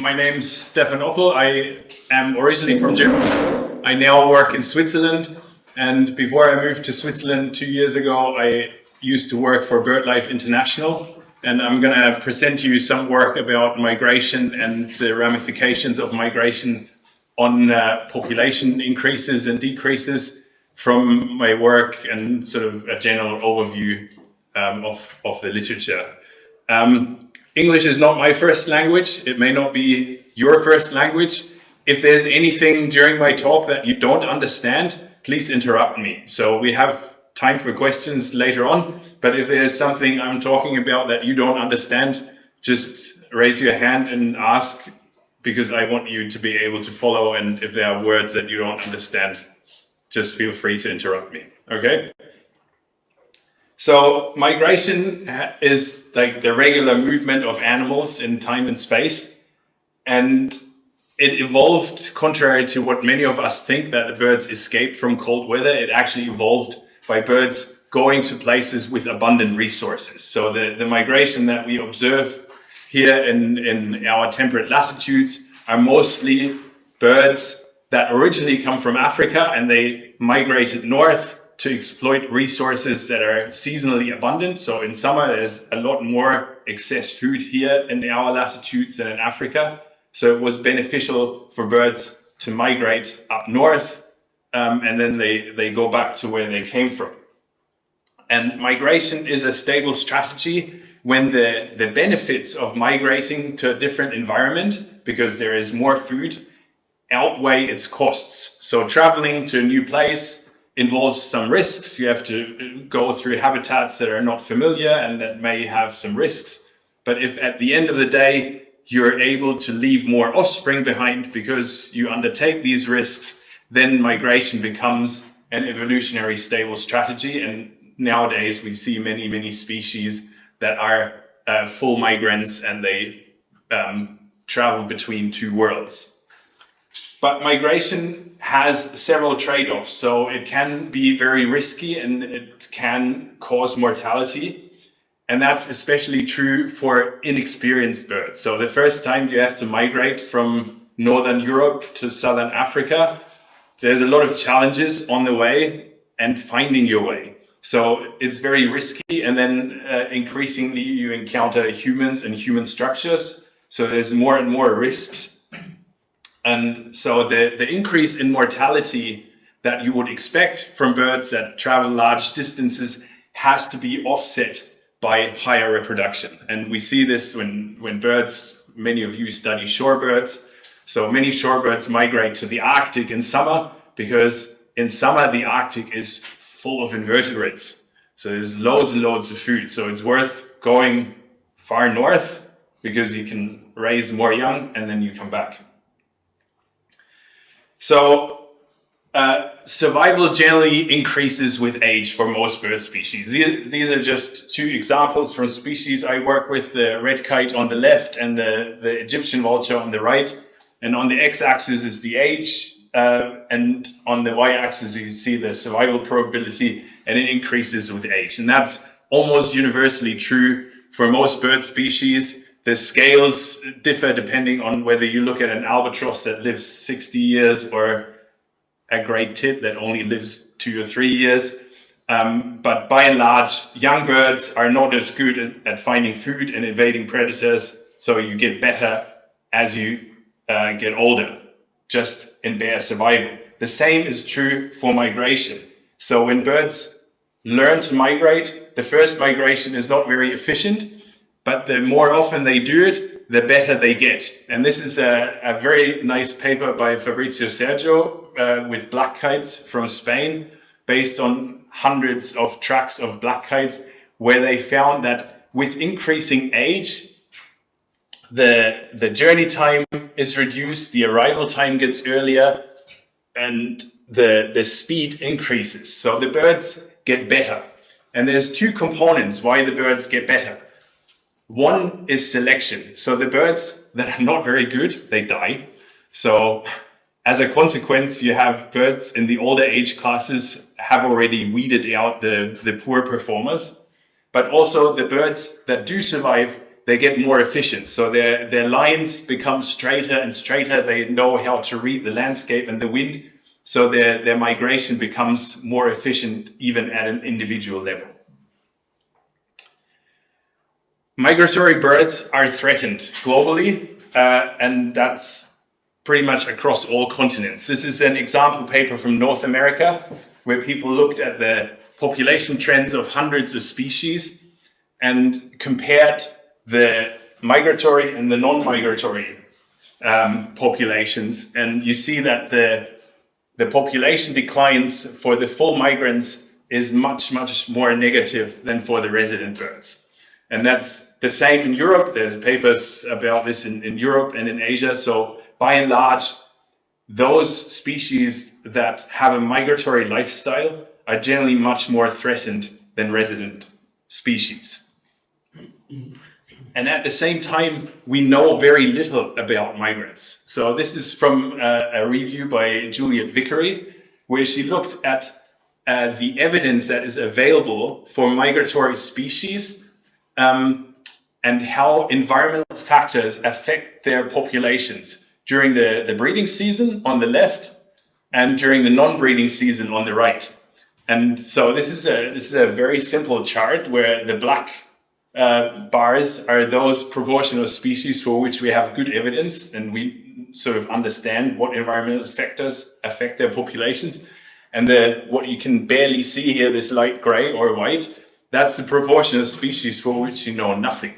my name's Steffen Oppel. I am originally from Germany. I now work in Switzerland, and before I moved to Switzerland 2 years ago, I used to work for BirdLife International, and I'm going to present you some work about migration and the ramifications of migration on population increases and decreases from my work and sort of a general overview of the literature. English is not my first language. It may not be your first language. If there's anything during my talk that you don't understand, please interrupt me. So we have time for questions later on, but if there's something I'm talking about that you don't understand, just raise your hand and ask, because I want you to be able to follow, and if there are words that you don't understand, just feel free to interrupt me, okay? So migration is like the regular movement of animals in time and space, and it evolved contrary to what many of us think, that the birds escaped from cold weather. It actually evolved by birds going to places with abundant resources. So the migration that we observe here in our temperate latitudes are mostly birds that originally come from Africa, and they migrated north to exploit resources that are seasonally abundant. So in summer, there's a lot more excess food here in our latitudes than in Africa. So it was beneficial for birds to migrate up north, and then they go back to where they came from. And migration is a stable strategy when the benefits of migrating to a different environment, because there is more food, outweigh its costs. So traveling to a new place involves some risks. You have to go through habitats that are not familiar and that may have some risks. But if at the end of the day, you're able to leave more offspring behind because you undertake these risks, then migration becomes an evolutionary stable strategy. And nowadays we see many, many species that are full migrants, and they travel between two worlds. But migration has several trade-offs. So it can be very risky and it can cause mortality. And that's especially true for inexperienced birds. So the first time you have to migrate from Northern Europe to Southern Africa, there's a lot of challenges on the way and finding your way. So it's very risky, and then increasingly you encounter humans and human structures. So there's more and more risks. And so the increase in mortality that you would expect from birds that travel large distances has to be offset by higher reproduction. And we see this when birds, many of you study shorebirds. So many shorebirds migrate to the Arctic in summer, because in summer the Arctic is full of invertebrates. So there's loads and loads of food. So it's worth going far north because you can raise more young and then you come back. So survival generally increases with age for most bird species. These are just two examples from species I work with, the red kite on the left and the Egyptian vulture on the right. And on the x-axis is the age, and on the y-axis you see the survival probability, and it increases with age. And that's almost universally true for most bird species. The scales differ depending on whether you look at an albatross that lives 60 years or a great tit that only lives 2 or 3 years. But by and large, young birds are not as good at finding food and evading predators. So you get better as you get older, just in bare survival. The same is true for migration. So when birds learn to migrate, the first migration is not very efficient, but the more often they do it, the better they get. And this is a very nice paper by Fabrizio Sergio with black kites from Spain, based on hundreds of tracks of black kites, where they found that with increasing age, the journey time is reduced, the arrival time gets earlier, and the speed increases. So the birds get better. And there's two components why the birds get better. One is selection. So the birds that are not very good, they die. So as a consequence, you have birds in the older age classes have already weeded out the poor performers. But also the birds that do survive they get more efficient. So their lines become straighter and straighter. They know how to read the landscape and the wind. So their migration becomes more efficient even at an individual level. Migratory birds are threatened globally, and that's pretty much across all continents. This is an example paper from North America, where people looked at the population trends of hundreds of species and compared the migratory and the non-migratory populations. And you see that the population declines for the full migrants is much, much more negative than for the resident birds. And that's the same in Europe. There's papers about this in Europe and in Asia. So by and large, those species that have a migratory lifestyle are generally much more threatened than resident species. And at the same time, we know very little about migrants. So this is from a review by Juliet Vickery, where she looked at the evidence that is available for migratory species and how environmental factors affect their populations during the breeding season on the left and during the non-breeding season on the right. And so this is a very simple chart where the black bars are those proportion of species for which we have good evidence and we sort of understand what environmental factors affect their populations. And what you can barely see here, this light gray or white, that's the proportion of species for which you know nothing.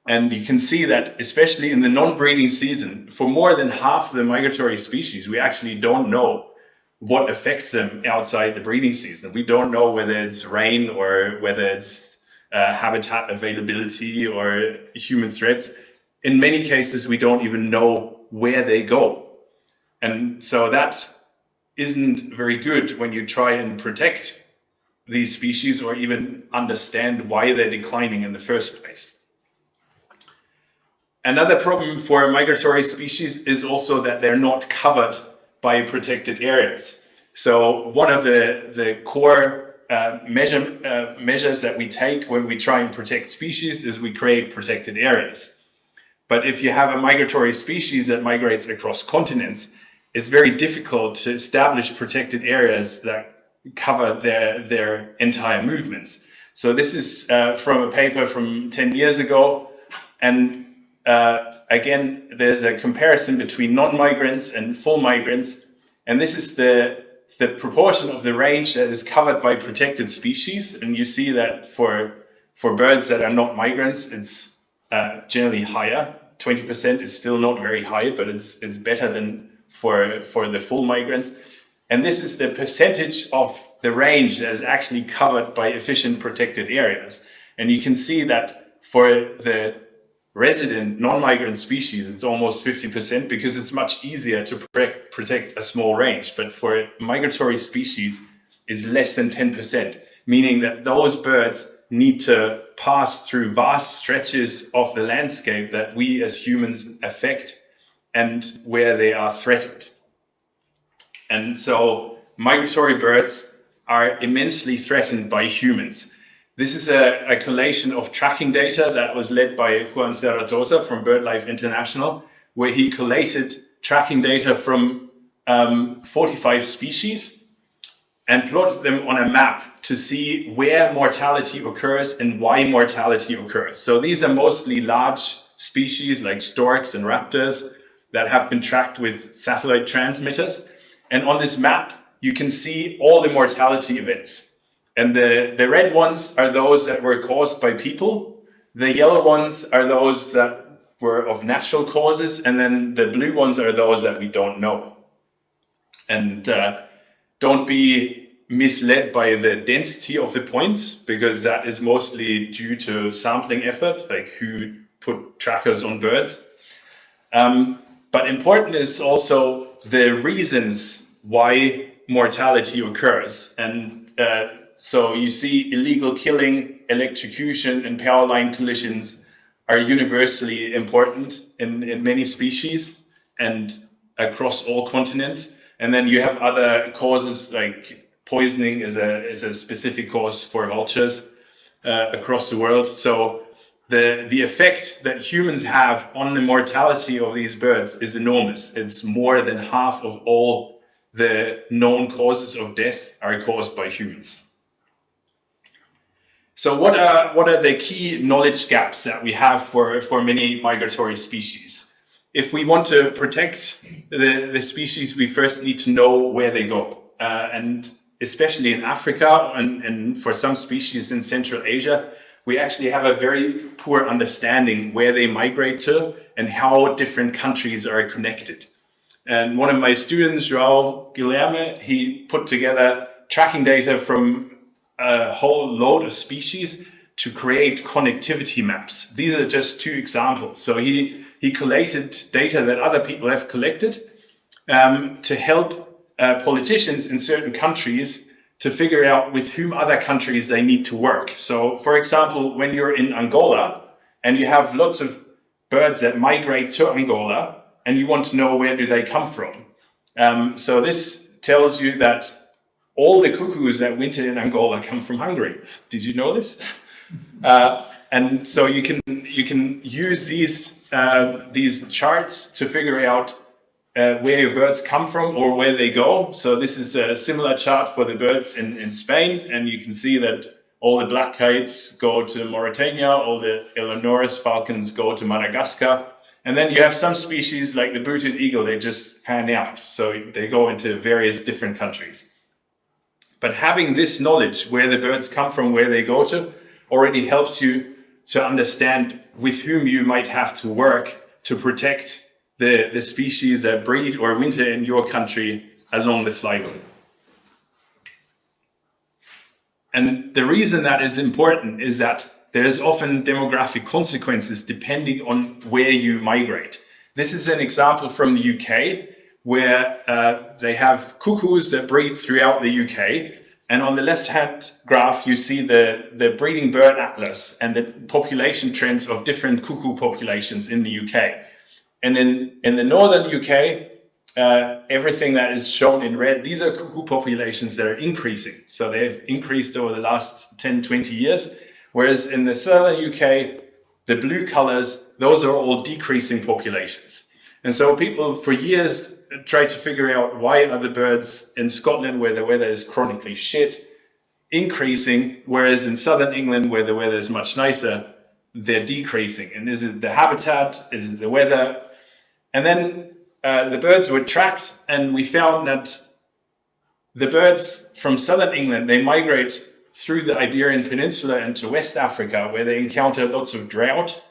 And you can see that, especially in the non-breeding season, for more than half of the migratory species, we actually don't know what affects them outside the breeding season. We don't know whether it's rain or whether it's habitat availability or human threats. In many cases, we don't even know where they go. And so that isn't very good when you try and protect these species or even understand why they're declining in the first place. Another problem for migratory species is also that they're not covered by protected areas. So one of the core measures that we take when we try and protect species is we create protected areas. But if you have a migratory species that migrates across continents, it's very difficult to establish protected areas that cover their entire movements. So this is from a paper from 10 years ago. And again, there's a comparison between non-migrants and full migrants. And this is the proportion of the range that is covered by protected species. And you see that for birds that are not migrants, it's generally higher. 20% is still not very high, but it's better than for the full migrants. And this is the percentage of the range that is actually covered by efficient protected areas. And you can see that for the resident non-migrant species, it's almost 50% because it's much easier to protect a small range. But for migratory species, it's less than 10%, meaning that those birds need to pass through vast stretches of the landscape that we as humans affect and where they are threatened. And so migratory birds are immensely threatened by humans. This is a collation of tracking data that was led by Juan Zaragoza from BirdLife International, where he collated tracking data from 45 species and plotted them on a map to see where mortality occurs and why mortality occurs. So these are mostly large species like storks and raptors that have been tracked with satellite transmitters. And on this map, you can see all the mortality events. And the red ones are those that were caused by people. The yellow ones are those that were of natural causes. And then the blue ones are those that we don't know. And don't be misled by the density of the points, because that is mostly due to sampling effort, like who put trackers on birds. But important is also the reasons why mortality occurs. And so you see illegal killing, electrocution, and power line collisions are universally important in many species and across all continents. And then you have other causes like poisoning is a specific cause for vultures across the world. So the effect that humans have on the mortality of these birds is enormous. It's more than half of all the known causes of death are caused by humans. So what are the key knowledge gaps that we have for many migratory species? If we want to protect the species, we first need to know where they go. And especially in Africa and for some species in Central Asia, we actually have a very poor understanding where they migrate to and how different countries are connected. And one of my students, João Guilherme, he put together tracking data from a whole load of species to create connectivity maps. These are just two examples. So he collated data that other people have collected to help politicians in certain countries to figure out with whom other countries they need to work. So, for example, when you're in Angola and you have lots of birds that migrate to Angola and you want to know where do they come from. So this tells you that all the cuckoos that winter in Angola come from Hungary. Did you know this? And so you can use these charts to figure out where your birds come from or where they go. So this is a similar chart for the birds in Spain, and you can see that all the black kites go to Mauritania, all the Eleonoris falcons go to Madagascar, and then you have some species like the booted eagle, they just fan out, so they go into various different countries. But having this knowledge, where the birds come from, where they go to, already helps you to understand with whom you might have to work to protect the species that breed or winter in your country along the flyway. And the reason that is important is that there's often demographic consequences depending on where you migrate. This is an example from the UK where they have cuckoos that breed throughout the UK. And on the left-hand graph, you see the breeding bird atlas and the population trends of different cuckoo populations in the UK. And in the northern UK, everything that is shown in red, these are cuckoo populations that are increasing. So they've increased over the last 10, 20 years. Whereas in the southern UK, the blue colors, those are all decreasing populations. And so people for years tried to figure out why are the birds in Scotland, where the weather is chronically shit, increasing, whereas in southern England, where the weather is much nicer, they're decreasing. And is it the habitat? Is it the weather? And then the birds were tracked, and we found that the birds from southern England, they migrate through the Iberian Peninsula into West Africa, where they encounter lots of drought.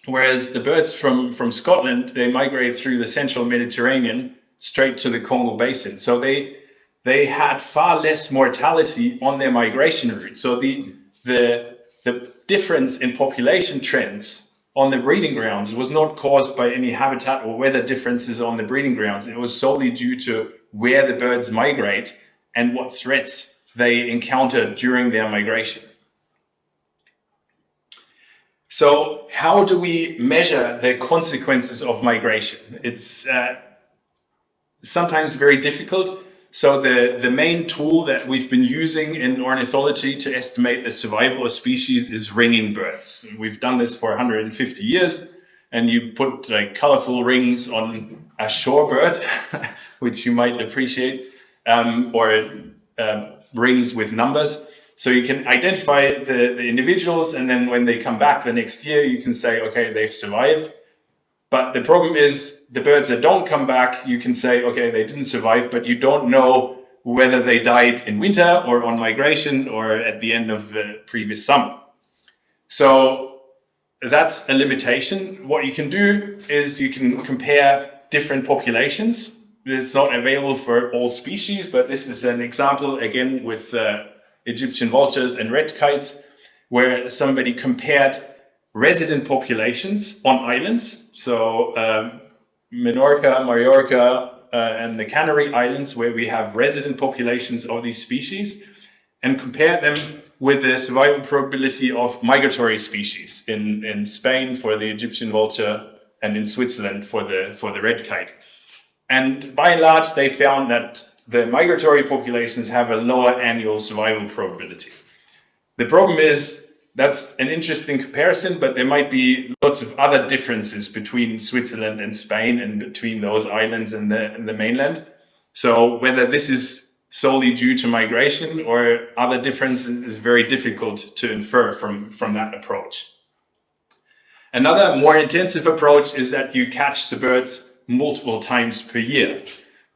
Whereas the birds from Scotland, they migrate through the central Mediterranean straight to the Congo Basin. So they had far less mortality on their migration route. So the difference in population trends on the breeding grounds was not caused by any habitat or weather differences on the breeding grounds. It was solely due to where the birds migrate and what threats they encounter during their migration. So how do we measure the consequences of migration? It's sometimes very difficult. So the main tool that we've been using in ornithology to estimate the survival of species is ringing birds. We've done this for 150 years, and you put like colorful rings on a shorebird, which you might appreciate, or rings with numbers. So you can identify the individuals, and then when they come back the next year, you can say, okay, they've survived. But the problem is the birds that don't come back, you can say, okay, they didn't survive, but you don't know whether they died in winter or on migration or at the end of the previous summer. So that's a limitation. What you can do is you can compare different populations. It's not available for all species, but this is an example, again, with Egyptian vultures and red kites, where somebody compared resident populations on islands, so Menorca, Mallorca, and the Canary Islands, where we have resident populations of these species, and compared them with the survival probability of migratory species in Spain for the Egyptian vulture and in Switzerland for the red kite. And by and large, they found that the migratory populations have a lower annual survival probability. The problem is that's an interesting comparison, but there might be lots of other differences between Switzerland and Spain and between those islands and the mainland. So whether this is solely due to migration or other differences is very difficult to infer from that approach. Another more intensive approach is that you catch the birds multiple times per year,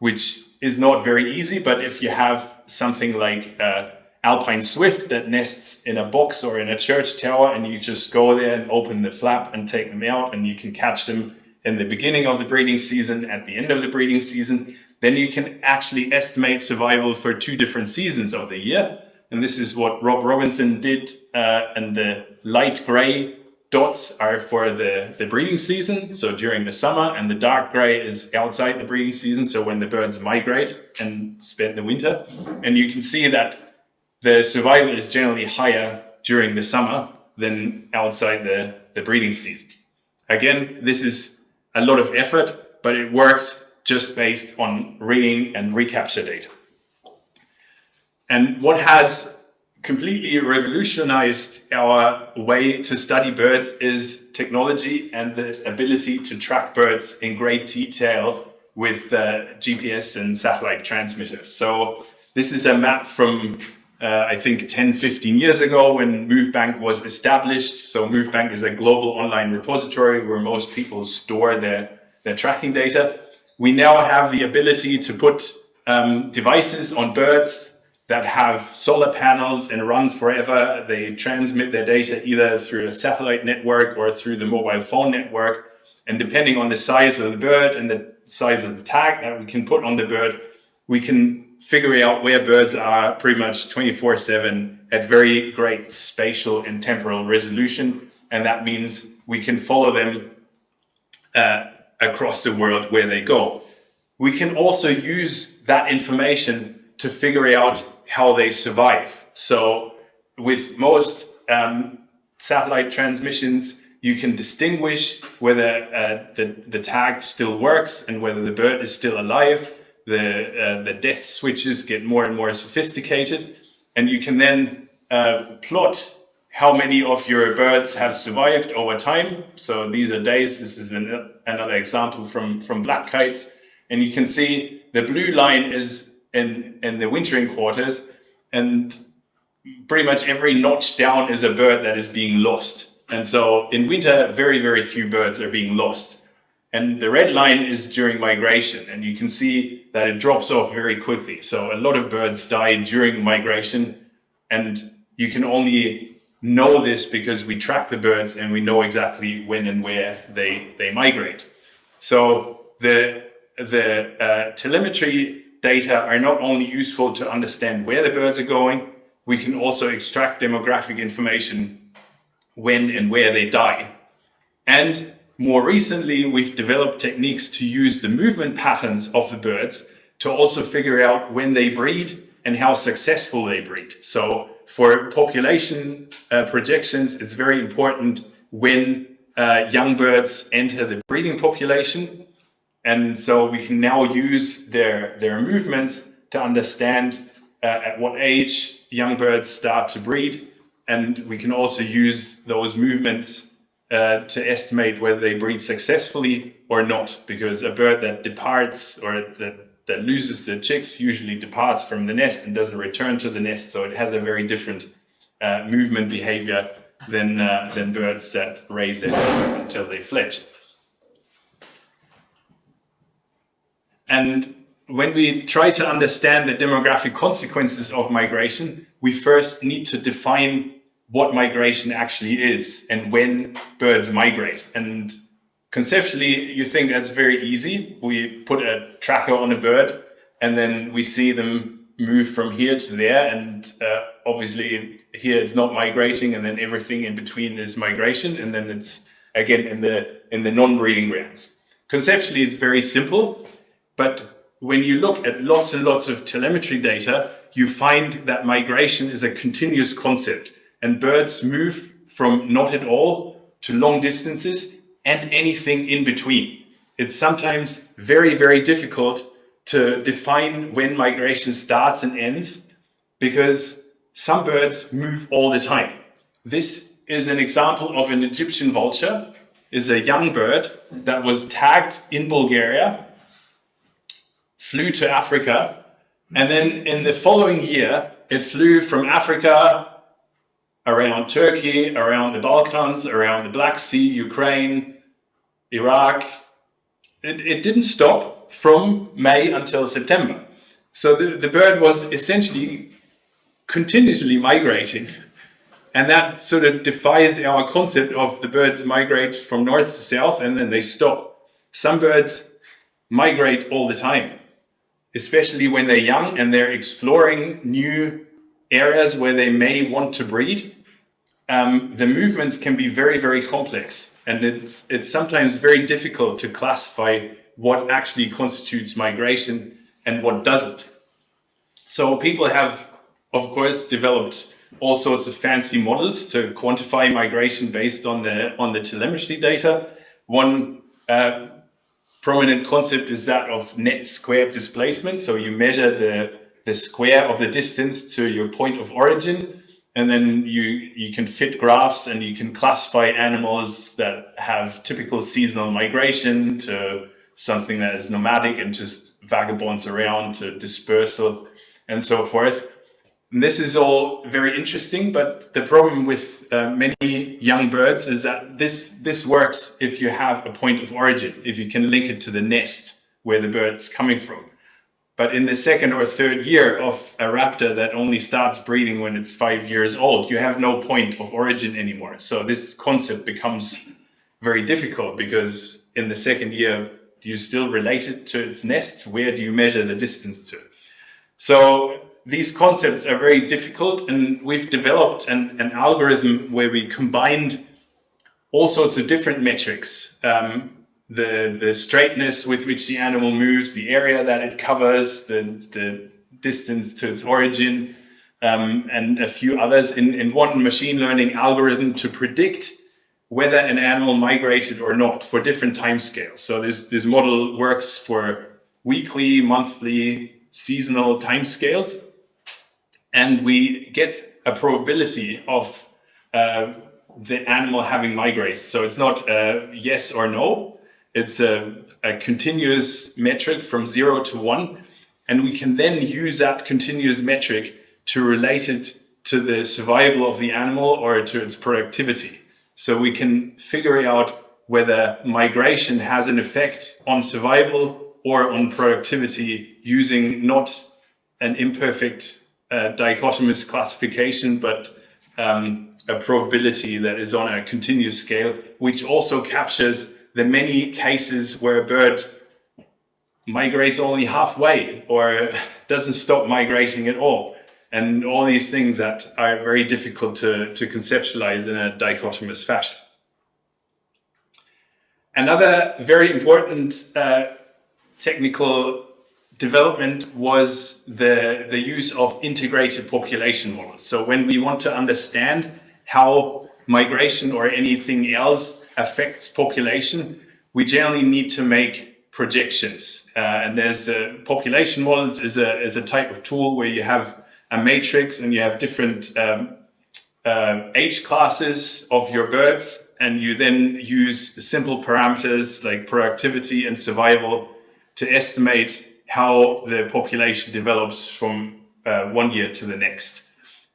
which is not very easy, but if you have something like alpine swift that nests in a box or in a church tower, and you just go there and open the flap and take them out, and you can catch them in the beginning of the breeding season, at the end of the breeding season, then you can actually estimate survival for 2 different seasons of the year. And this is what Rob Robinson did, and the light gray dots are for the breeding season, so during the summer, and the dark gray is outside the breeding season, so when the birds migrate and spend the winter. And you can see that the survival is generally higher during the summer than outside the breeding season. Again, this is a lot of effort, but it works just based on ringing and recapture data. And what has completely revolutionized our way to study birds is technology and the ability to track birds in great detail with GPS and satellite transmitters. So this is a map from I think 10-15 years ago when MoveBank was established. So MoveBank is a global online repository where most people store their tracking data. We now have the ability to put devices on birds that have solar panels and run forever. They transmit their data either through a satellite network or through the mobile phone network. And depending on the size of the bird and the size of the tag that we can put on the bird, we can figure out where birds are pretty much 24/7 at very great spatial and temporal resolution. And that means we can follow them across the world where they go. We can also use that information to figure out how they survive. So with most satellite transmissions, you can distinguish whether the tag still works and whether the bird is still alive. The death switches get more and more sophisticated, and you can then plot how many of your birds have survived over time. So these are days. This is another example from black kites. And you can see the blue line is in the wintering quarters, and pretty much every notch down is a bird that is being lost. And so in winter, very, very few birds are being lost. And the red line is during migration, and you can see that it drops off very quickly. So a lot of birds die during migration, and you can only know this because we track the birds and we know exactly when and where they migrate. So the telemetry data are not only useful to understand where the birds are going, we can also extract demographic information when and where they die. And more recently, we've developed techniques to use the movement patterns of the birds to also figure out when they breed and how successful they breed. So for population projections, it's very important when young birds enter the breeding population. And so we can now use their movements to understand at what age young birds start to breed. And we can also use those movements to estimate whether they breed successfully or not, because a bird that departs or that loses the chicks usually departs from the nest and doesn't return to the nest. So it has a very different movement behavior than birds that raise their young until they fledge. And when we try to understand the demographic consequences of migration, we first need to define what migration actually is and when birds migrate. And conceptually, you think that's very easy. We put a tracker on a bird and then we see them move from here to there. And obviously here it's not migrating, and then everything in between is migration. And then it's again in the non-breeding grounds. Conceptually, it's very simple, but when you look at lots and lots of telemetry data, you find that migration is a continuous concept. And birds move from not at all to long distances and anything in between. It's sometimes very, very difficult to define when migration starts and ends, because some birds move all the time. This is an example of an Egyptian vulture. Is a young bird that was tagged in Bulgaria, flew to Africa, and then in the following year, it flew from Africa around Turkey, around the Balkans, around the Black Sea, Ukraine, Iraq. It didn't stop from May until September. So the bird was essentially continuously migrating. And that sort of defies our concept of the birds migrate from north to south and then they stop. Some birds migrate all the time, especially when they're young and they're exploring new areas where they may want to breed. The movements can be very, very complex, and it's sometimes very difficult to classify what actually constitutes migration and what doesn't. So people have, of course, developed all sorts of fancy models to quantify migration based on the telemetry data. One prominent concept is that of net square displacement. So you measure the square of the distance to your point of origin, and then you can fit graphs and you can classify animals that have typical seasonal migration to something that is nomadic and just vagabonds around to dispersal and so forth. And this is all very interesting, but the problem with many young birds is that this works if you have a point of origin, if you can link it to the nest where the bird's coming from. But in the second or third year of a raptor that only starts breeding when it's 5 years old, you have no point of origin anymore. So this concept becomes very difficult because in the second year, do you still relate it to its nest? Where do you measure the distance to? So these concepts are very difficult, and we've developed an algorithm where we combined all sorts of different metrics. The straightness with which the animal moves, the area that it covers, the distance to its origin, and a few others in one machine learning algorithm to predict whether an animal migrated or not for different timescales. So this model works for weekly, monthly, seasonal timescales. And we get a probability of the animal having migrated. So it's not a yes or no. It's a continuous metric from 0 to 1. And we can then use that continuous metric to relate it to the survival of the animal or to its productivity. So we can figure out whether migration has an effect on survival or on productivity using not an imperfect dichotomous classification, but a probability that is on a continuous scale, which also captures the many cases where a bird migrates only halfway or doesn't stop migrating at all. And all these things that are very difficult to conceptualize in a dichotomous fashion. Another very important technical development was the use of integrated population models. So when we want to understand how migration or anything else affects population, we generally need to make projections. And there's population models is a type of tool where you have a matrix and you have different age classes of your birds, and you then use simple parameters like productivity and survival to estimate how the population develops from 1 year to the next.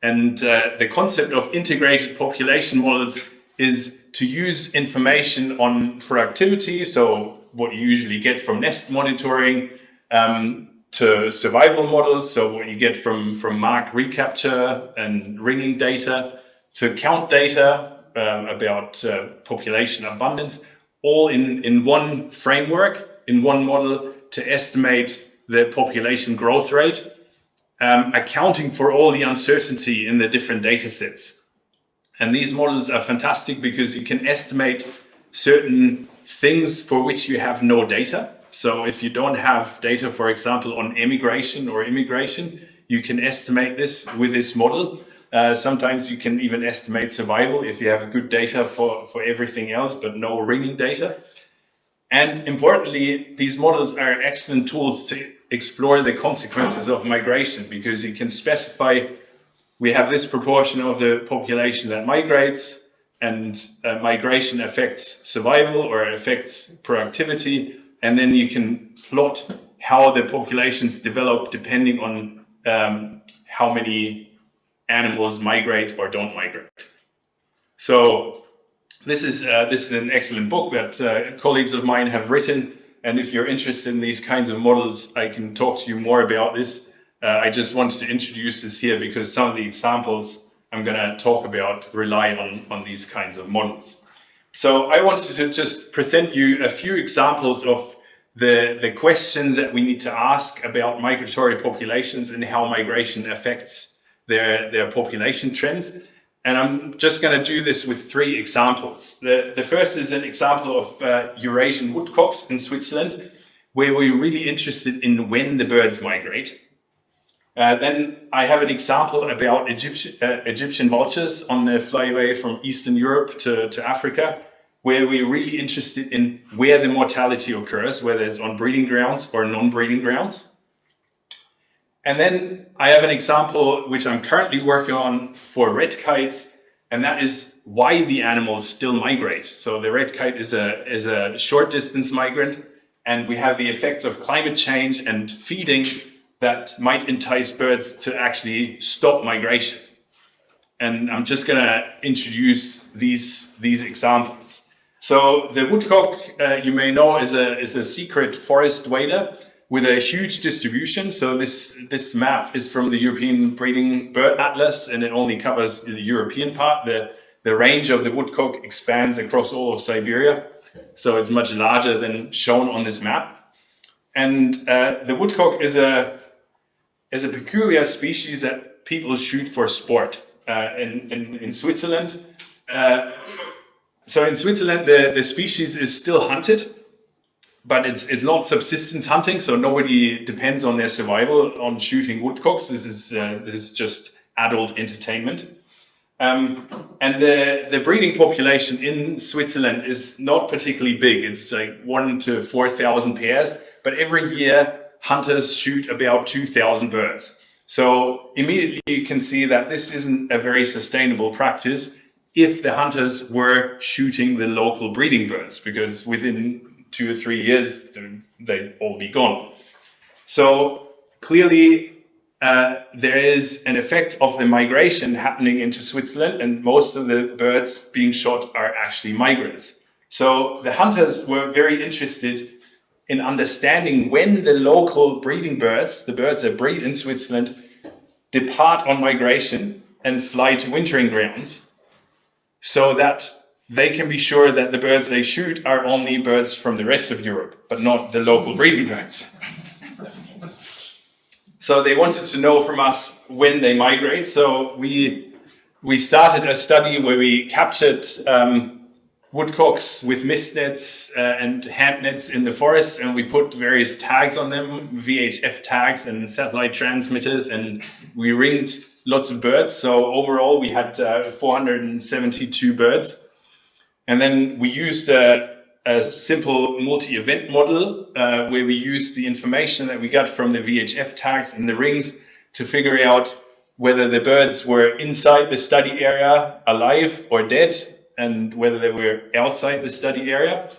And the concept of integrated population models is to use information on productivity, so what you usually get from nest monitoring, to survival models, so what you get from mark recapture and ringing data, to count data about population abundance, all in one framework, in one model, to estimate the population growth rate, accounting for all the uncertainty in the different data sets. And these models are fantastic because you can estimate certain things for which you have no data. So if you don't have data, for example, on emigration or immigration, you can estimate this with this model. Sometimes you can even estimate survival if you have good data for everything else, but no ringing data. And importantly, these models are excellent tools to explore the consequences of migration, because you can specify, we have this proportion of the population that migrates, and migration affects survival or affects productivity. And then you can plot how the populations develop depending on how many animals migrate or don't migrate. So this is an excellent book that colleagues of mine have written. And if you're interested in these kinds of models, I can talk to you more about this. I just wanted to introduce this here because some of the examples I'm going to talk about rely on these kinds of models. So I wanted to just present you a few examples of the questions that we need to ask about migratory populations and how migration affects their population trends. And I'm just going to do this with 3 examples. The first is an example of Eurasian woodcocks in Switzerland, where we're really interested in when the birds migrate. Then I have an example about Egyptian vultures on the flyway from Eastern Europe to Africa, where we're really interested in where the mortality occurs, whether it's on breeding grounds or non-breeding grounds. And then I have an example which I'm currently working on for red kites, and that is why the animals still migrate. So the red kite is a short distance migrant, and we have the effects of climate change and feeding that might entice birds to actually stop migration. And I'm just going to introduce these examples. So the woodcock, you may know, is a secret forest wader with a huge distribution. So this map is from the European Breeding Bird Atlas, and it only covers the European part. The range of the woodcock expands across all of Siberia, so it's much larger than shown on this map. And the woodcock is a peculiar species that people shoot for sport in Switzerland. So in Switzerland, the species is still hunted, but it's not subsistence hunting, so nobody depends on their survival on shooting woodcocks. This is just adult entertainment. And the breeding population in Switzerland is not particularly big. It's like 1,000 to 4,000 pairs, but every year hunters shoot about 2,000 birds. So immediately you can see that this isn't a very sustainable practice if the hunters were shooting the local breeding birds, because within 2 or 3 years, they'd all be gone. So clearly, there is an effect of the migration happening into Switzerland, and most of the birds being shot are actually migrants. So the hunters were very interested in understanding when the local breeding birds, the birds that breed in Switzerland, depart on migration and fly to wintering grounds, so that they can be sure that the birds they shoot are only birds from the rest of Europe, but not the local breeding birds. So they wanted to know from us when they migrate. So we started a study where we captured woodcocks with mist nets and hand nets in the forest, and we put various tags on them, VHF tags and satellite transmitters, and we ringed lots of birds. So overall we had 472 birds. And then we used a simple multi-event model where we used the information that we got from the VHF tags and the rings to figure out whether the birds were inside the study area, alive or dead, and whether they were outside the study area.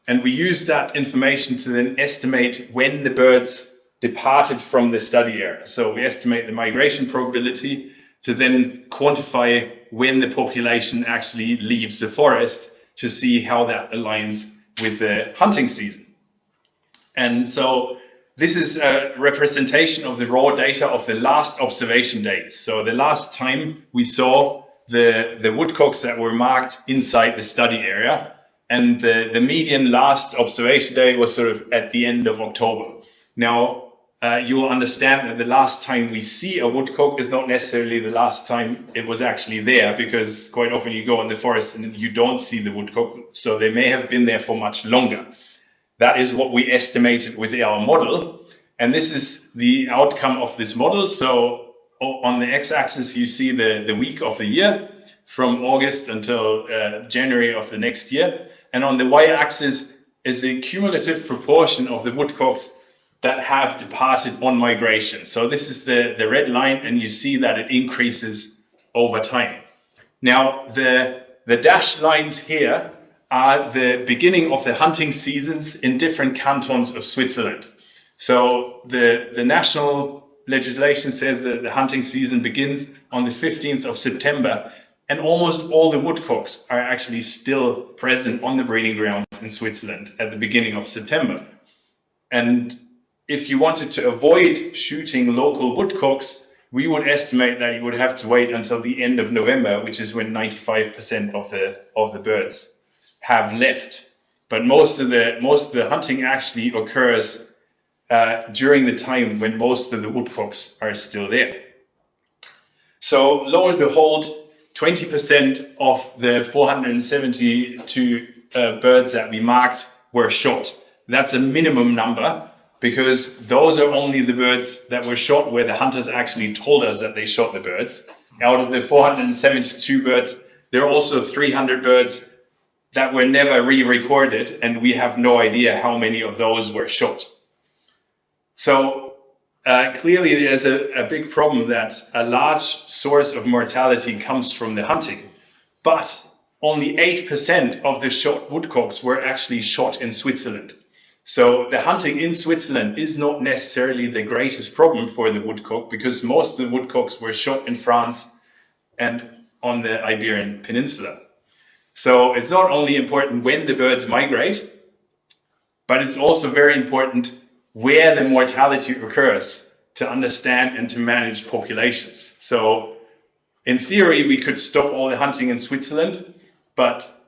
And we used that information to then estimate when the birds departed from the study area. So we estimate the migration probability to then quantify when the population actually leaves the forest to see how that aligns with the hunting season. And so this is a representation of the raw data of the last observation dates. So the last time we saw the woodcocks that were marked inside the study area, and the median last observation day was sort of at the end of October. Now, you will understand that the last time we see a woodcock is not necessarily the last time it was actually there, because quite often you go in the forest and you don't see the woodcock, so they may have been there for much longer. That is what we estimated with our model, and this is the outcome of this model. So on the x-axis you see the week of the year from August until January of the next year, and on the y-axis is the cumulative proportion of the woodcocks that have departed on migration. So this is the red line, and you see that it increases over time. Now, the the dashed lines here are the beginning of the hunting seasons in different cantons of Switzerland. So the national legislation says that the hunting season begins on the 15th of September, and almost all the woodcocks are actually still present on the breeding grounds in Switzerland at the beginning of September. And if you wanted to avoid shooting local woodcocks, we would estimate that you would have to wait until the end of November, which is when 95% of the birds have left. But most of the hunting actually occurs during the time when most of the woodcocks are still there. So lo and behold, 20% of the 472 birds that we marked were shot. That's a minimum number, because those are only the birds that were shot where the hunters actually told us that they shot the birds. Out of the 472 birds, there are also 300 birds that were never re-recorded, and we have no idea how many of those were shot. So clearly there's a big problem that a large source of mortality comes from the hunting, but only 8% of the shot woodcocks were actually shot in Switzerland. So the hunting in Switzerland is not necessarily the greatest problem for the woodcock, because most of the woodcocks were shot in France and on the Iberian Peninsula. So it's not only important when the birds migrate, but it's also very important where the mortality occurs to understand and to manage populations. So in theory, we could stop all the hunting in Switzerland, but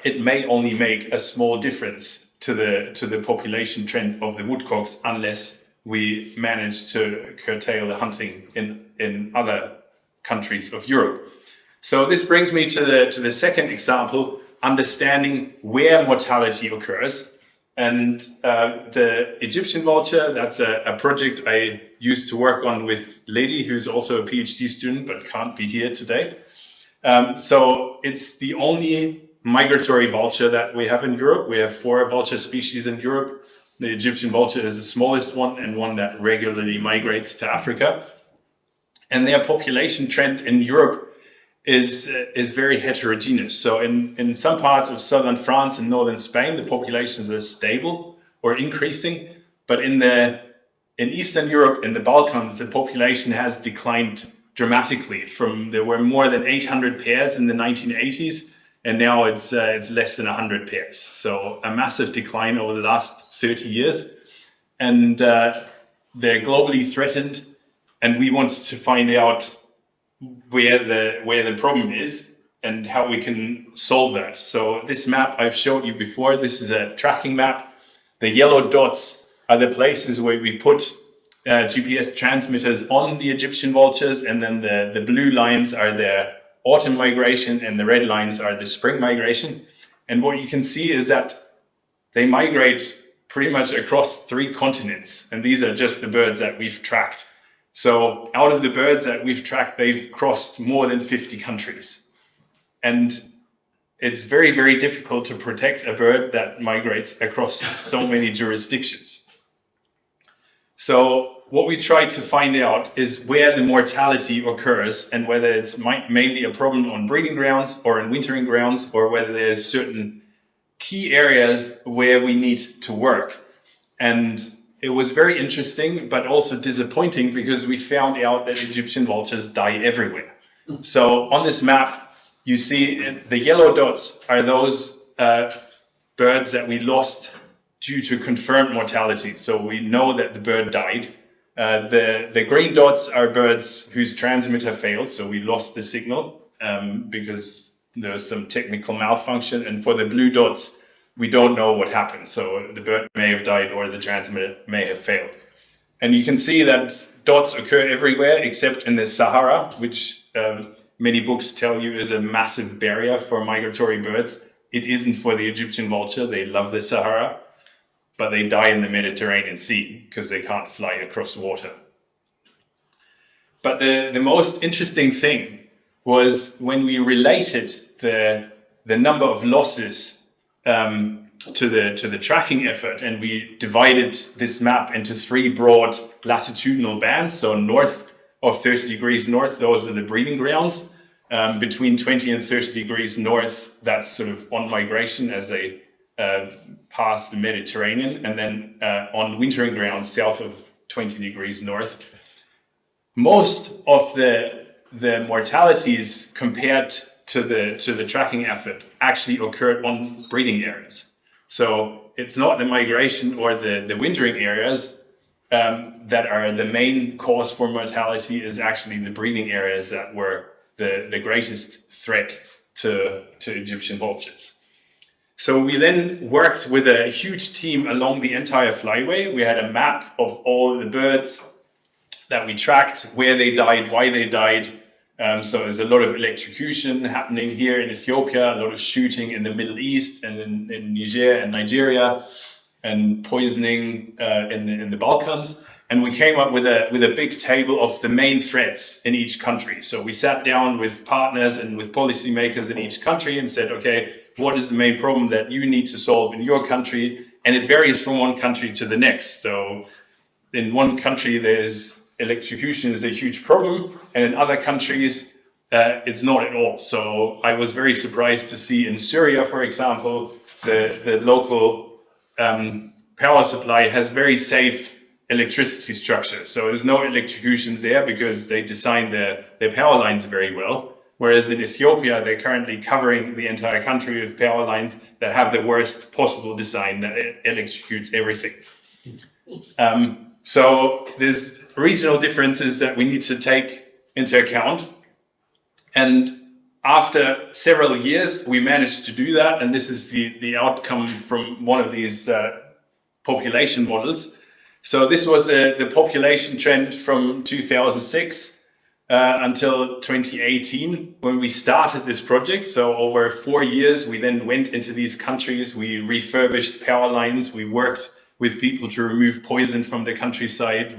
it may only make a small difference to the population trend of the woodcocks unless we manage to curtail the hunting in other countries of Europe. So this brings me to the second example, understanding where mortality occurs. And the Egyptian vulture, that's a project I used to work on with Lady, who's also a PhD student but can't be here today. So it's the only migratory vulture that we have in Europe. We have 4 vulture species in Europe. The Egyptian vulture is the smallest one and one that regularly migrates to Africa. And their population trend in Europe is very heterogeneous. So in some parts of southern France and northern Spain, the populations are stable or increasing. But in Eastern Europe, in the Balkans, the population has declined dramatically. There were more than 800 pairs in the 1980s, and now it's less than 100 pairs. So a massive decline over the last 30 years. And they're globally threatened, and we want to find out where the problem is and how we can solve that. So this map I've showed you before, this is a tracking map. The yellow dots are the places where we put GPS transmitters on the Egyptian vultures, and then the blue lines are their autumn migration and the red lines are the spring migration. And what you can see is that they migrate pretty much across 3 continents, and these are just the birds that we've tracked. So out of the birds that we've tracked, they've crossed more than 50 countries. And it's very, very difficult to protect a bird that migrates across so many jurisdictions. So what we try to find out is where the mortality occurs and whether it's mainly a problem on breeding grounds or in wintering grounds, or whether there's certain key areas where we need to work. And it was very interesting, but also disappointing, because we found out that Egyptian vultures die everywhere. So on this map, you see the yellow dots are those birds that we lost due to confirmed mortality. So we know that the bird died. The green dots are birds whose transmitter failed, so we lost the signal because there was some technical malfunction. And for the blue dots, we don't know what happened. So the bird may have died or the transmitter may have failed. And you can see that dots occur everywhere except in the Sahara, which many books tell you is a massive barrier for migratory birds. It isn't for the Egyptian vulture. They love the Sahara, but they die in the Mediterranean Sea because they can't fly across water. But the most interesting thing was when we related the number of losses to the tracking effort, and we divided this map into 3 broad latitudinal bands. So north of 30 degrees north, those are the breeding grounds. between 20 and 30 degrees north, that's sort of on migration as they pass the Mediterranean, and then on wintering grounds south of 20 degrees north. Most of the mortalities compared to the tracking effort actually occurred on breeding areas. So it's not the migration or the wintering areas that are the main cause for mortality, is actually the breeding areas that were the greatest threat to Egyptian vultures. So we then worked with a huge team along the entire flyway. We had a map of all the birds that we tracked, where they died, why they died. So there's a lot of electrocution happening here in Ethiopia, a lot of shooting in the Middle East and in Niger and Nigeria, and poisoning in the Balkans. And we came up with a big table of the main threats in each country. So we sat down with partners and with policymakers in each country and said, okay, what is the main problem that you need to solve in your country? And it varies from one country to the next. So in one country, there's electrocution is a huge problem, and in other countries, it's not at all. So I was very surprised to see in Syria, for example, the local power supply has very safe electricity structure. So there's no electrocutions there because they designed their power lines very well. Whereas in Ethiopia, they're currently covering the entire country with power lines that have the worst possible design that electrocutes everything. So there's regional differences that we need to take into account. And after several years, we managed to do that. And this is the outcome from one of these population models. So this was the population trend from 2006 until 2018, when we started this project. So over 4 years, we then went into these countries, we refurbished power lines, we worked with people to remove poison from the countryside.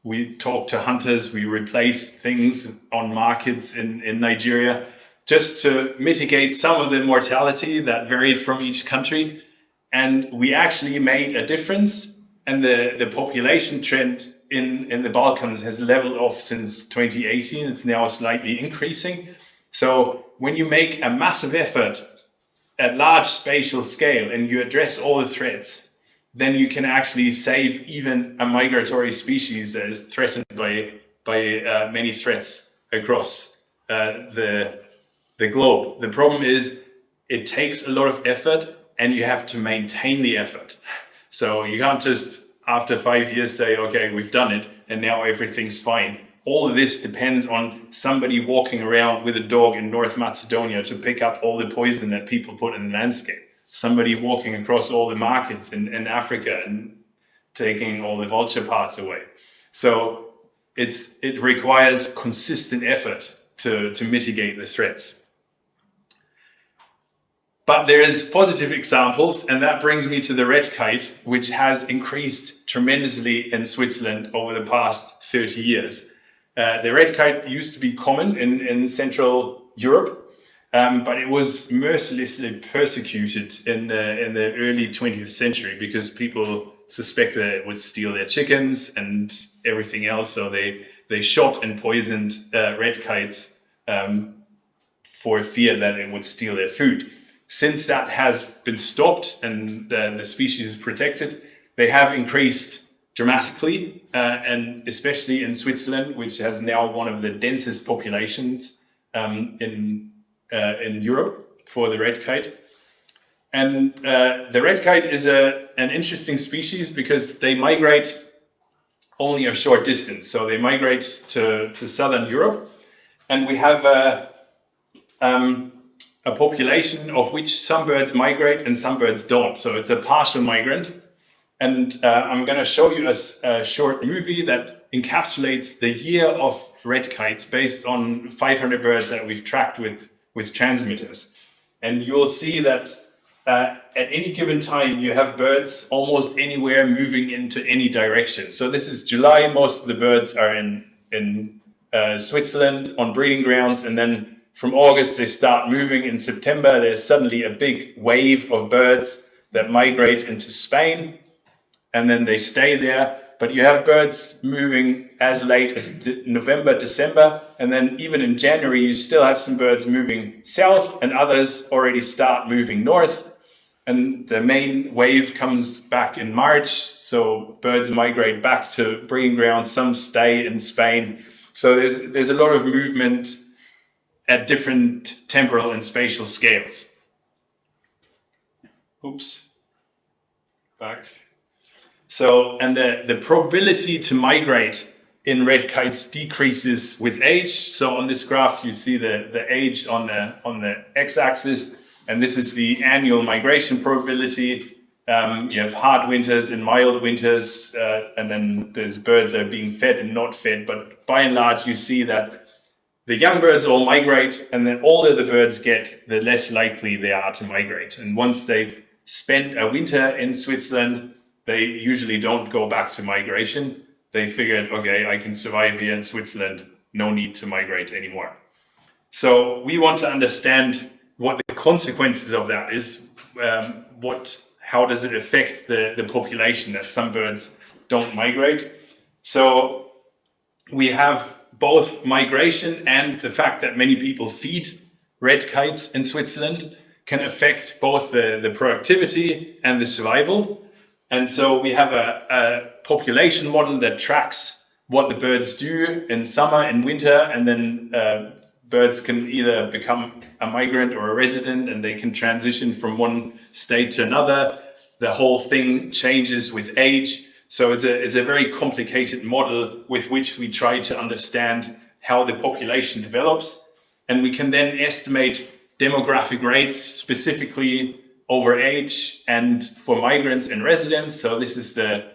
We talked to hunters, we replaced things on markets in Nigeria, just to mitigate some of the mortality that varied from each country. And we actually made a difference. And the population trend in the Balkans has leveled off since 2018. It's now slightly increasing. So when you make a massive effort at large spatial scale and you address all the threats, then you can actually save even a migratory species that is threatened by many threats across the globe. The problem is it takes a lot of effort and you have to maintain the effort. So you can't just after 5 years say, okay, we've done it and now everything's fine. All of this depends on somebody walking around with a dog in North Macedonia to pick up all the poison that people put in the landscape. Somebody walking across all the markets in Africa and taking all the vulture parts away. So it requires consistent effort to mitigate the threats. But there is positive examples, and that brings me to the red kite, which has increased tremendously in Switzerland over the past 30 years. The red kite used to be common in Central Europe, but it was mercilessly persecuted in the early 20th century because people suspected that it would steal their chickens and everything else. So they shot and poisoned red kites for fear that it would steal their food. Since that has been stopped and the species is protected, they have increased dramatically, and especially in Switzerland, which has now one of the densest populations in Europe for the red kite. And the red kite is an interesting species because they migrate only a short distance. So they migrate to southern Europe, and we have a population of which some birds migrate and some birds don't. So it's a partial migrant. And I'm going to show you a short movie that encapsulates the year of red kites based on 500 birds that we've tracked with transmitters. And you'll see that at any given time, you have birds almost anywhere moving into any direction. So this is July. Most of the birds are in Switzerland on breeding grounds, and then from August, they start moving. In September, there's suddenly a big wave of birds that migrate into Spain, and then they stay there. but you have birds moving as late as November, December, and then even in January, you still have some birds moving south and others already start moving north. And the main wave comes back in March. So birds migrate back to breeding grounds, some stay in Spain. So there's a lot of movement at different temporal and spatial scales. Oops, back. So, and the probability to migrate in red kites decreases with age. So on this graph, you see the age on the x-axis, and this is the annual migration probability. You have hard winters and mild winters, and then there's birds that are being fed and not fed. But by and large, you see that the young birds all migrate, and the older the birds get, the less likely they are to migrate. And once they've spent a winter in Switzerland, they usually don't go back to migration. They figured, okay, I can survive here in Switzerland, no need to migrate anymore. So we want to understand what the consequences of that is. How does it affect the population that some birds don't migrate? So we have both migration and the fact that many people feed red kites in Switzerland can affect both the productivity and the survival. And so we have a population model that tracks what the birds do in summer and winter, and then birds can either become a migrant or a resident, and they can transition from one state to another. The whole thing changes with age. So it's a very complicated model with which we try to understand how the population develops. And we can then estimate demographic rates specifically over age and for migrants and residents. So this is the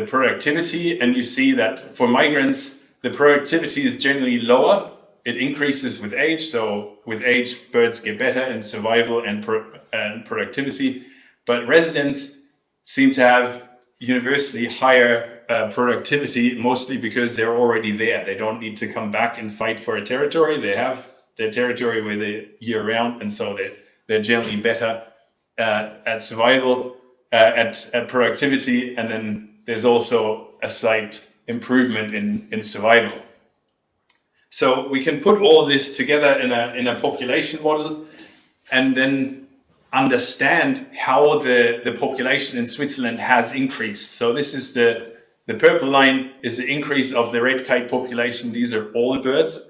productivity. And you see that for migrants, the productivity is generally lower. It increases with age. So with age, birds get better in survival and productivity. But residents seem to have universally higher productivity, mostly because they're already there. They don't need to come back and fight for a territory. They have their territory where they're year round, and so they're generally better at survival, at productivity, and then there's also a slight improvement in survival. So we can put all this together in a population model, and then understand how the population in Switzerland has increased. So this is the purple line is the increase of the red kite population. These are all the birds.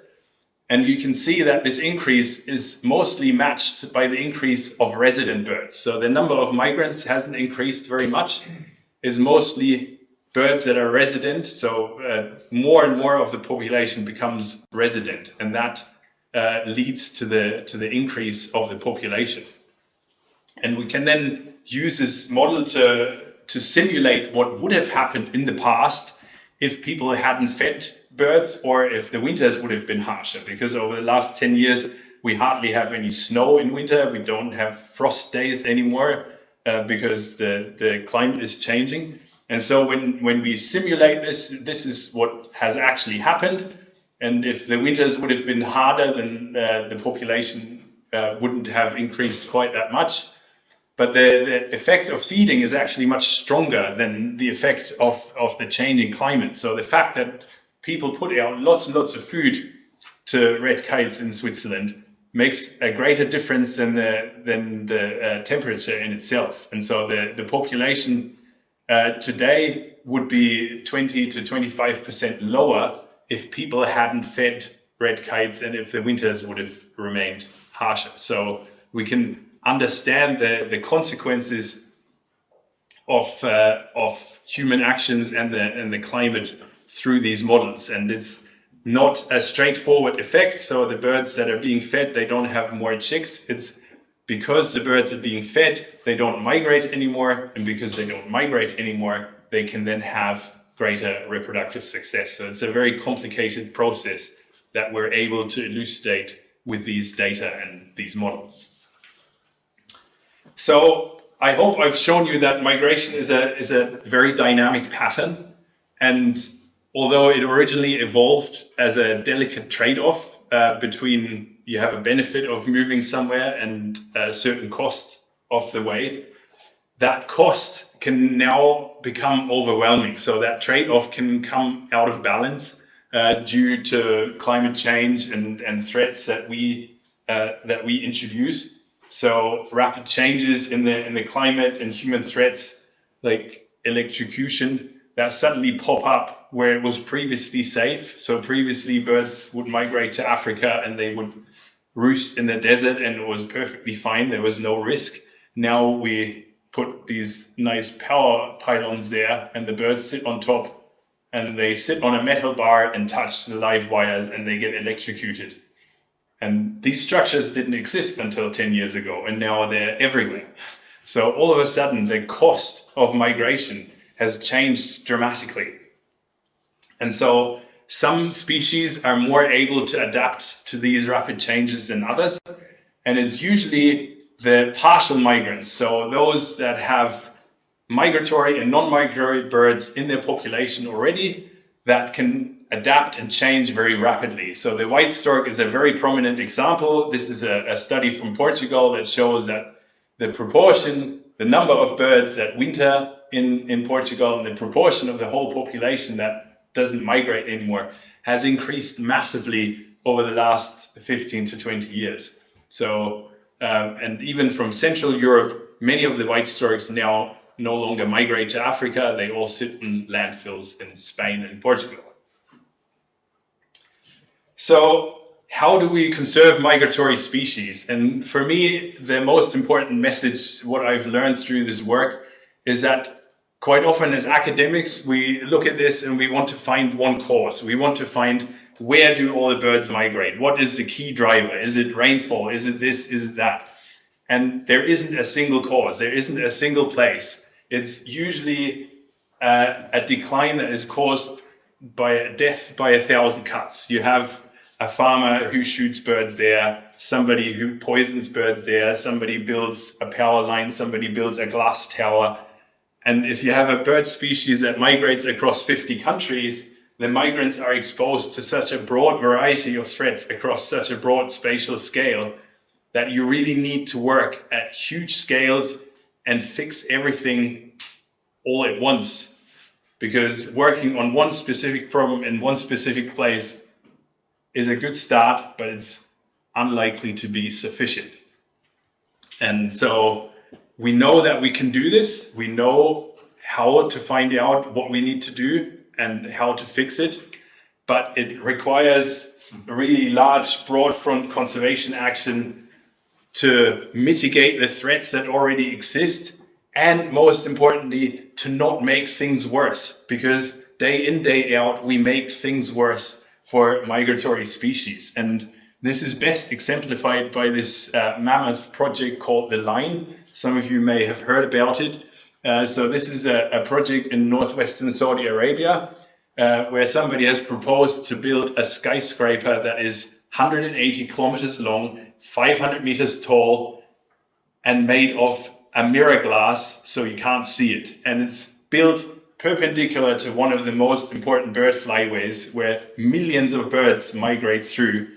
And you can see that this increase is mostly matched by the increase of resident birds. So the number of migrants hasn't increased very much. It's mostly birds that are resident. So more and more of the population becomes resident, and that leads to the increase of the population. And we can then use this model to simulate what would have happened in the past if people hadn't fed birds, or if the winters would have been harsher, because over the last 10 years, we hardly have any snow in winter. We don't have frost days anymore because the climate is changing. And so when we simulate this is what has actually happened. And if the winters would have been harder, then the population wouldn't have increased quite that much. But the effect of feeding is actually much stronger than the effect of the changing climate. So the fact that people put out lots and lots of food to red kites in Switzerland makes a greater difference than the temperature in itself. And so the population today would be 20 to 25% lower if people hadn't fed red kites and if the winters would have remained harsher. So we can understand the consequences of human actions and the climate through these models. And it's not a straightforward effect. So the birds that are being fed, they don't have more chicks. It's because the birds are being fed, they don't migrate anymore. And because they don't migrate anymore, they can then have greater reproductive success. So it's a very complicated process that we're able to elucidate with these data and these models. So I hope I've shown you that migration is a very dynamic pattern. And although it originally evolved as a delicate trade-off between you have a benefit of moving somewhere and certain costs of the way, that cost can now become overwhelming. So that trade-off can come out of balance due to climate change and threats that we introduce. So rapid changes in the climate and human threats like electrocution that suddenly pop up where it was previously safe. So previously birds would migrate to Africa and they would roost in the desert and it was perfectly fine. There was no risk. Now we put these nice power pylons there and the birds sit on top and they sit on a metal bar and touch the live wires and they get electrocuted. And these structures didn't exist until 10 years ago and now they're everywhere. So all of a sudden the cost of migration has changed dramatically. And so some species are more able to adapt to these rapid changes than others. And it's usually the partial migrants, so those that have migratory and non-migratory birds in their population already that can adapt and change very rapidly. So the white stork is a very prominent example. This is a study from Portugal that shows that the proportion, the number of birds that winter in Portugal and the proportion of the whole population that doesn't migrate anymore has increased massively over the last 15 to 20 years. So and even from Central Europe, many of the white storks now no longer migrate to Africa. They all sit in landfills in Spain and Portugal. So how do we conserve migratory species? And for me, the most important message, what I've learned through this work, is that quite often as academics, we look at this and we want to find one cause. We want to find, where do all the birds migrate? What is the key driver? Is it rainfall? Is it this? Is it that? And there isn't a single cause. There isn't a single place. It's usually a decline that is caused by a death by 1,000 cuts. You have a farmer who shoots birds there, somebody who poisons birds there, somebody builds a power line, somebody builds a glass tower. And if you have a bird species that migrates across 50 countries, the migrants are exposed to such a broad variety of threats across such a broad spatial scale that you really need to work at huge scales and fix everything all at once. Because working on one specific problem in one specific place is a good start, but it's unlikely to be sufficient. And so we know that we can do this. We know how to find out what we need to do and how to fix it, but it requires really large, broad front conservation action to mitigate the threats that already exist, and most importantly, to not make things worse, because day in, day out, we make things worse for migratory species. And this is best exemplified by this mammoth project called The Line. Some of you may have heard about it. So this is a project in northwestern Saudi Arabia where somebody has proposed to build a skyscraper that is 180 kilometers long, 500 meters tall, and made of a mirror glass so you can't see it. And it's built perpendicular to one of the most important bird flyways where millions of birds migrate through,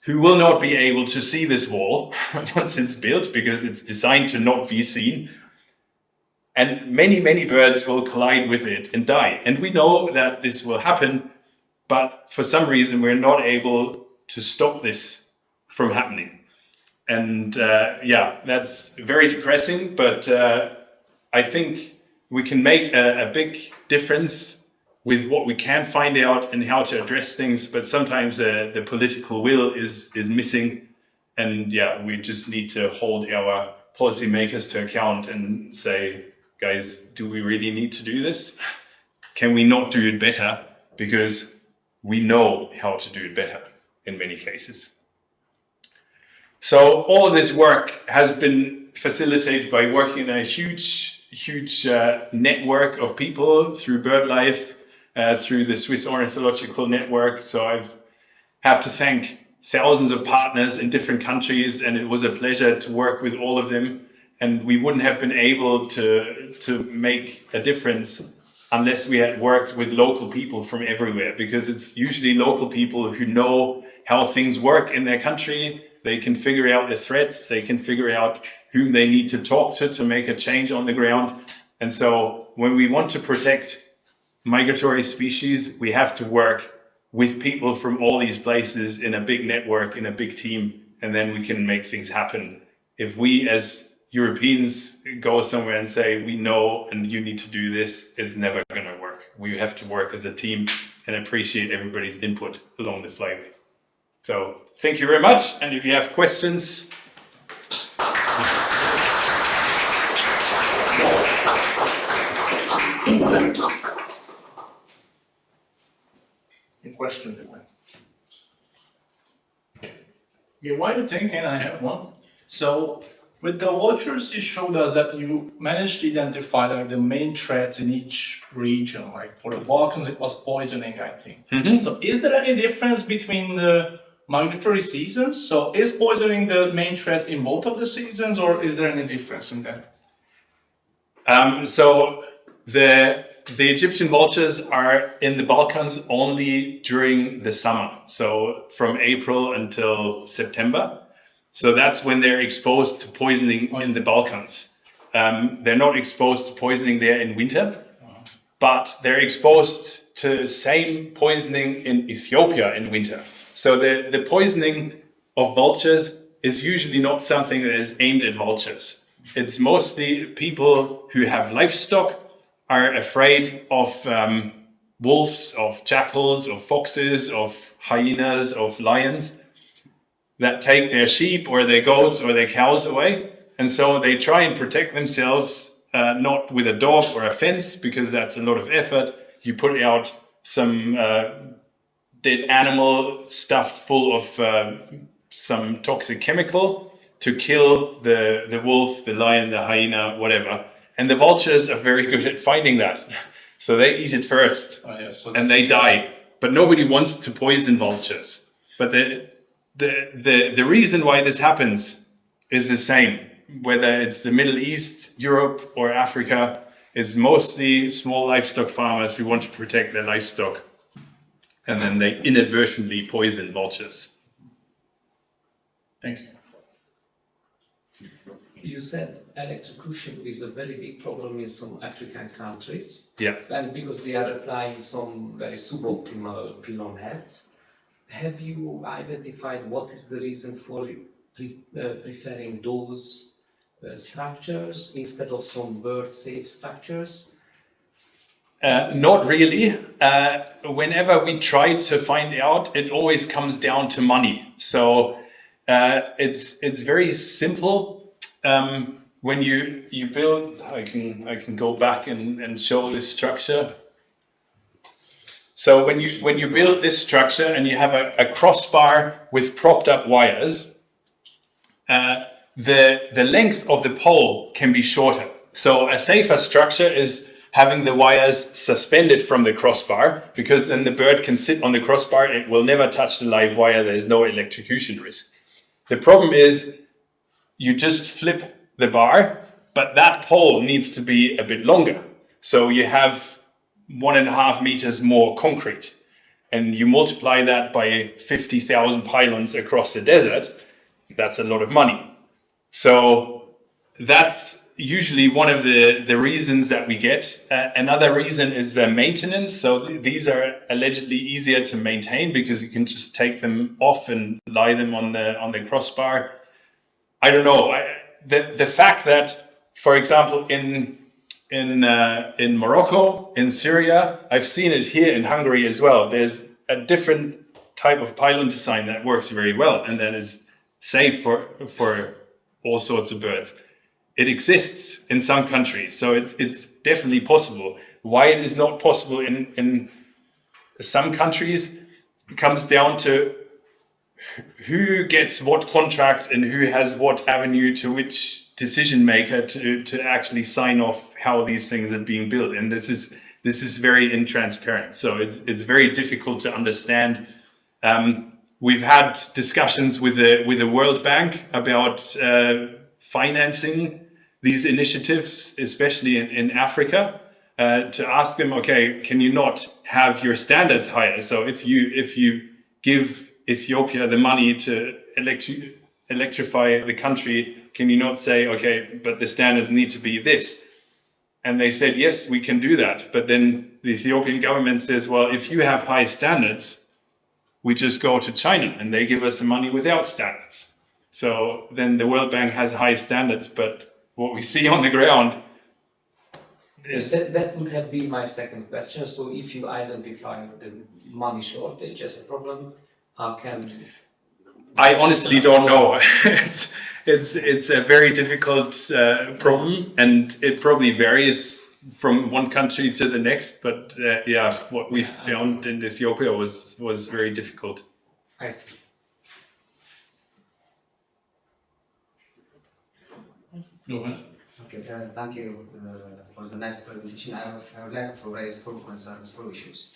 who will not be able to see this wall once it's built because it's designed to not be seen. And many, many birds will collide with it and die. And we know that this will happen, but for some reason we're not able to stop this from happening. And yeah, that's very depressing, but I think we can make a big difference with what we can find out and how to address things, but sometimes the political will is missing. And yeah, we just need to hold our policymakers to account and say, guys, do we really need to do this? Can we not do it better? Because we know how to do it better in many cases. So all of this work has been facilitated by working in a huge network of people through BirdLife, through the Swiss Ornithological network. So I have to thank thousands of partners in different countries, and it was a pleasure to work with all of them. And we wouldn't have been able to make a difference unless we had worked with local people from everywhere, because it's usually local people who know how things work in their country, They can figure out the threats. They can figure out whom they need to talk to make a change on the ground. And so when we want to protect migratory species, we have to work with people from all these places in a big network, in a big team, and then we can make things happen. If we as Europeans go somewhere and say, we know and you need to do this, it's never going to work. We have to work as a team and appreciate everybody's input along the flyway. So thank you very much. And if you have questions. Any question? Yeah, while you're thinking, I have one. So with the vultures, you showed us that you managed to identify like the main threats in each region. Like for the Balkans, it was poisoning, I think. Mm-hmm. So is there any difference between the migratory seasons? So is poisoning the main threat in both of the seasons, or is there any difference in that? So the Egyptian vultures are in the Balkans only during the summer. So from April until September. So that's when they're exposed to poisoning in the Balkans. They're not exposed to poisoning there in winter, but they're exposed to the same poisoning in Ethiopia in winter. So the poisoning of vultures is usually not something that is aimed at vultures. It's mostly people who have livestock are afraid of wolves, of jackals, of foxes, of hyenas, of lions that take their sheep or their goats or their cows away. And so they try and protect themselves, not with a dog or a fence, because that's a lot of effort. You put out some dead animal stuffed full of some toxic chemical to kill the wolf, the lion, the hyena, whatever. And the vultures are very good at finding that. So they eat it first and they die. But nobody wants to poison vultures. But the reason why this happens is the same. Whether it's the Middle East, Europe, or Africa, it's mostly small livestock farmers who want to protect their livestock. And then they inadvertently poison vultures. Thank you. You said electrocution is a very big problem in some African countries. Yeah. And because they are applying some very suboptimal pylon heads. Have you identified what is the reason for preferring those structures instead of some bird-safe structures? Not really. Whenever we try to find out, it always comes down to money. So it's very simple. When you build, I can go back and show this structure. So when you build this structure and you have a crossbar with propped up wires, the length of the pole can be shorter. So a safer structure is having the wires suspended from the crossbar, because then the bird can sit on the crossbar. It will never touch the live wire. There is no electrocution risk. The problem is you just flip the bar, but that pole needs to be a bit longer. So you have 1.5 meters more concrete, and you multiply that by 50,000 pylons across the desert. That's a lot of money. So that's usually one of the reasons that we get. Another reason is maintenance. So these are allegedly easier to maintain because you can just take them off and lie them on the crossbar. I don't know. The fact that, for example, in Morocco, in Syria, I've seen it here in Hungary as well. There's a different type of pylon design that works very well and that is safe for all sorts of birds. It exists in some countries, so it's definitely possible. Why it is not possible in some countries, it comes down to who gets what contract and who has what avenue to which decision maker to actually sign off how these things are being built. And this is very intransparent. So it's very difficult to understand. We've had discussions with the World Bank about financing these initiatives, especially in Africa, to ask them, okay, can you not have your standards higher? So if you give Ethiopia the money to electrify the country, can you not say, okay, but the standards need to be this? And they said, yes, we can do that. But then the Ethiopian government says, well, if you have high standards, we just go to China and they give us the money without standards. So then the World Bank has high standards, but what we see on the ground is... That would have been my second question. So if you identify the money shortage as a problem, how can... I honestly don't know. It's a very difficult problem, and it probably varies from one country to the next. But yeah, what we found in Ethiopia was very difficult. I see. Go ahead. Okay, thank you for the nice presentation. I would like to raise two concerns, two issues.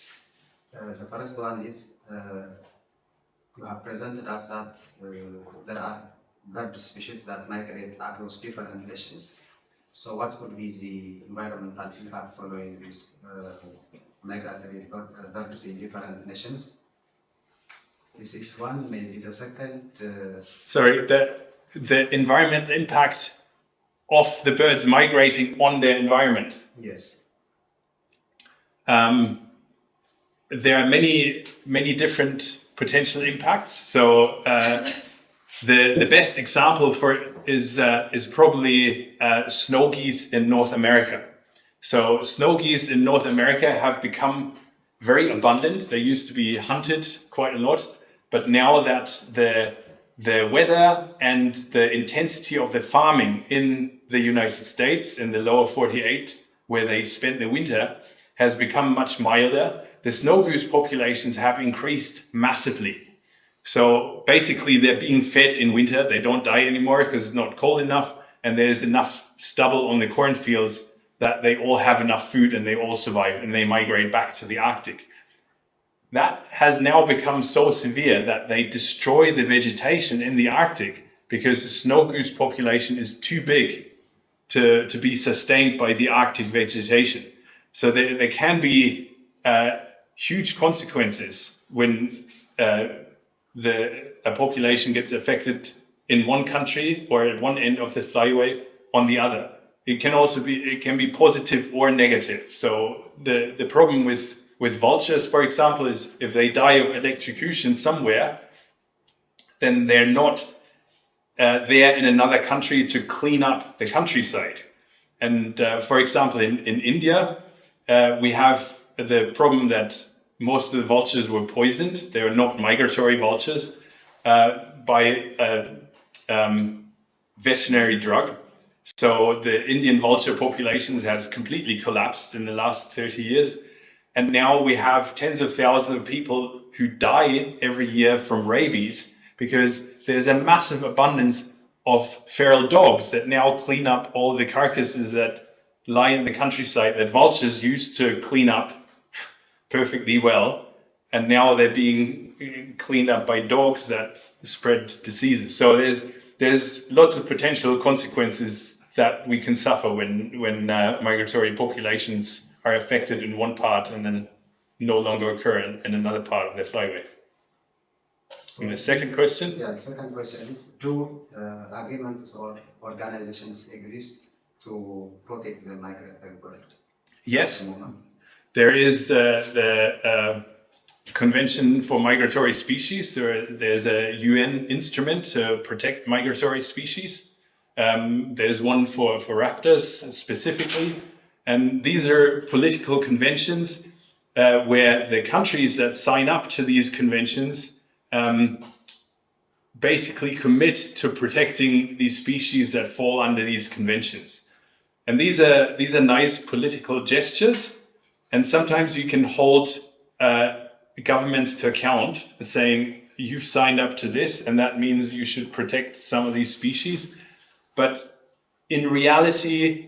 The first one is you have presented us that there are bird species that migrate across different nations. So what would be the environmental impact following these migratory birds in different nations? This is one. Maybe the second. Sorry, the environmental impact of the birds migrating on their environment. Yes. There are many different potential impacts. So the best example for it is probably snow geese in North America. So snow geese in North America have become very abundant. They used to be hunted quite a lot, but now that the weather and the intensity of the farming in the United States, in the lower 48, where they spend the winter, has become much milder, the snow goose populations have increased massively. So basically they're being fed in winter. They don't die anymore because it's not cold enough, and there's enough stubble on the cornfields that they all have enough food and they all survive, and they migrate back to the Arctic. That has now become so severe that they destroy the vegetation in the Arctic because the snow goose population is too big to be sustained by the Arctic vegetation. So there can be huge consequences when a population gets affected in one country or at one end of the flyway on the other. It can be positive or negative. So the problem with vultures, for example, is if they die of electrocution somewhere, then they're not there in another country to clean up the countryside. And for example, in India, we have the problem that most of the vultures were poisoned. They were not migratory vultures by a veterinary drug. So the Indian vulture population has completely collapsed in the last 30 years. And now we have tens of thousands of people who die every year from rabies because there's a massive abundance of feral dogs that now clean up all the carcasses that lie in the countryside that vultures used to clean up perfectly well. And now they're being cleaned up by dogs that spread diseases. So there's lots of potential consequences that we can suffer when migratory populations are affected in one part and then no longer occur in another part of the flyway. So And the second question? Yeah, the second question is, do agreements or organizations exist to protect the migratory bird? Yes, there is the Convention for Migratory Species. There's a UN instrument to protect migratory species. There's one for raptors specifically. And these are political conventions where the countries that sign up to these conventions basically commit to protecting these species that fall under these conventions. And these are nice political gestures. And sometimes you can hold governments to account, saying you've signed up to this, and that means you should protect some of these species. But in reality,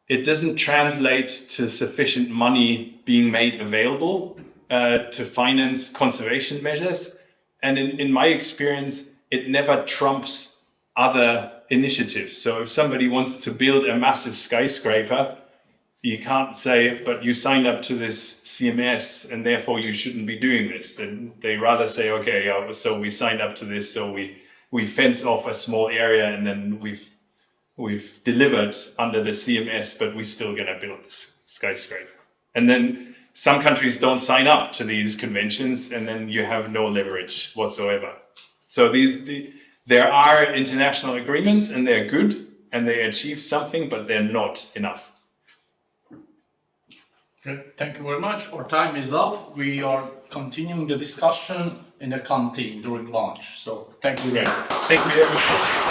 it doesn't translate to sufficient money being made available to finance conservation measures. And in my experience, it never trumps other initiatives. So if somebody wants to build a massive skyscraper, you can't say, but you signed up to this CMS and therefore you shouldn't be doing this. Then they rather say, okay, so we signed up to this, so we we fence off a small area and then we've delivered under the CMS, but we're still going to build this skyscraper. And then some countries don't sign up to these conventions, and then you have no leverage whatsoever. So there are international agreements, and they're good, and they achieve something, but they're not enough. Okay, thank you very much. Our time is up. We are continuing the discussion in the canteen during lunch. So thank you very much. Thank you very much.